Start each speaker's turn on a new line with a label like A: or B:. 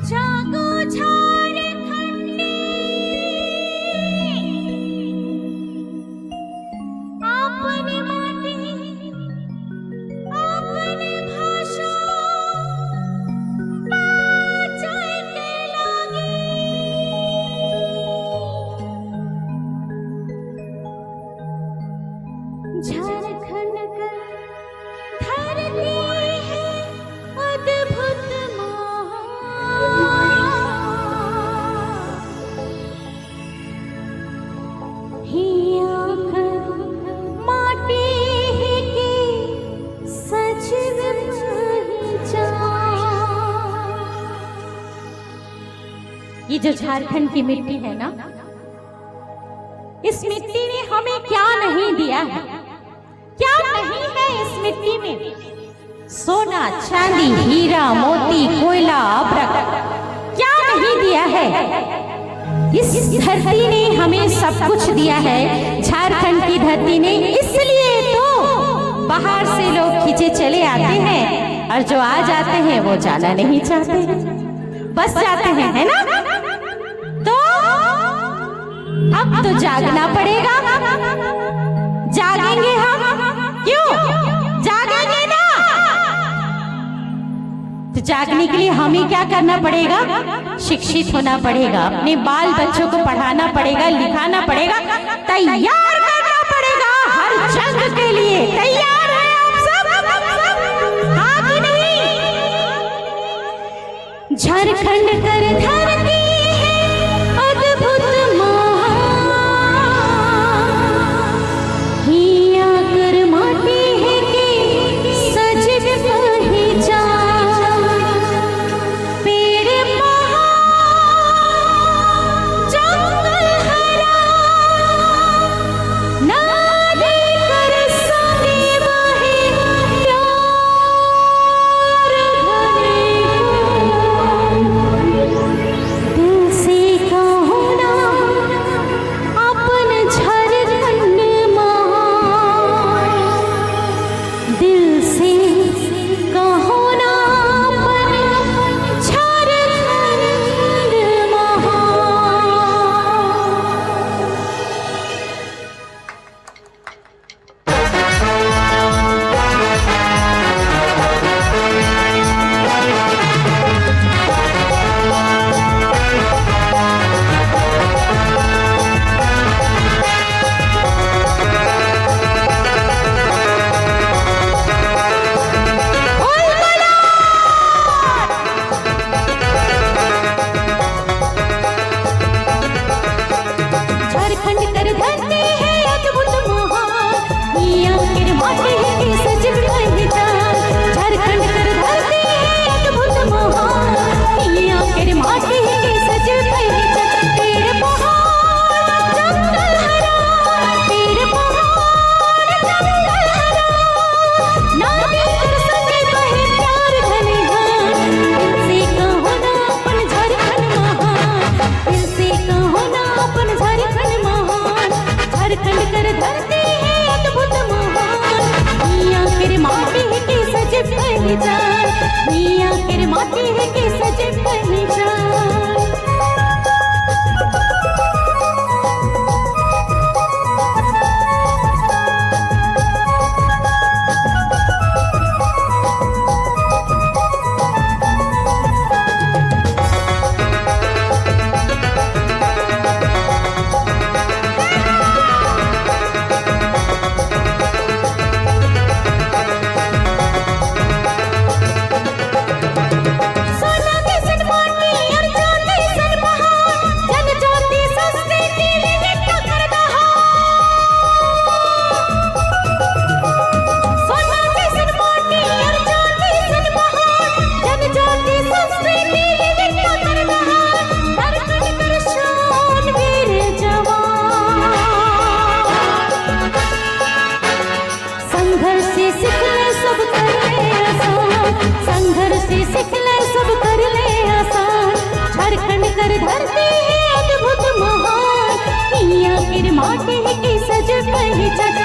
A: जागो झारखंडी, आपन माटी आपन भाषा बाँचै के लागी। झारखंड का धरती है अद्भुत महान, हिया कर माटी की सजग पहचान। ये जो झारखंड की मिट्टी है ना, इस मिट्टी ने हमें क्या नहीं दिया है, क्या नहीं है इस मिट्टी में? सोना, चांदी, हीरा, मोती, कोयला, अब्रक, क्या नहीं दिया है? इस धरती ने हमें सब कुछ दिया है, झारखंड की धरती ने। इसलिए तो बाहर से लोग खींचे चले आते हैं, और जो आ जाते हैं वो जाना नहीं चाहते, बस जाते हैं, है ना? तो अब तो जागना पड़ेगा, जागेंगे हम। क्यों जागेंगे ना? तो जागने के लिए हमें क्या करना पड़ेगा? शिक्षित होना पड़ेगा, अपने बाल बच्चों को पढ़ाना पड़ेगा, लिखाना पड़ेगा, तैयार करना पड़ेगा हर जंग के लिए। तैयार हैं आप सब? हाँ कि नहीं? झारखंड कर धरती है अद्भुत महान, हिया कर माटी है कि सजग पहचान। पेड़ पहाड़ जंगल हरा, नदी कर संगे बहे प्यार भरे। दिल से कहो ना अपन झारखंड महान, दिल से कहो ना अपन झारखंड महान। झारखंड कर धरती है अद्भुत महान, हिया कर माटी की सजग पहचान। झारखंड कर धरती है अद्भुत महान, हिया कर माटी की सजग पहचान। पेड़ पहाड़ जंगल हरा, पेड़ पहाड़ जंगल हरा, नदी कर संगे बहे प्यार घनिहान। दिल से कहो ना अपन झारखंड महान, दिल से कहो ना अपन झारखंड महान। झारखंड कर धरती है अद्भुत महान, हिया कर माटी की सजग पहचान, हिया कर माटी की सजग पहचान। सोना के सन माटी और चांदी सन बहार, जनजाति संस्कृति में टक्कर बहार। सोना के सन माटी और चांदी सन बहार, जनजाति संस्कृति में टक्कर बहार। झारखंड कर शान वीर जवान, संघर्ष से सीख ले सब कर ले आसान, संघर्ष से सीख ले सब कर ले आसान। झारखंड कर धरती है अद्भुत महान, हिया कर माटी की सजग पहचान।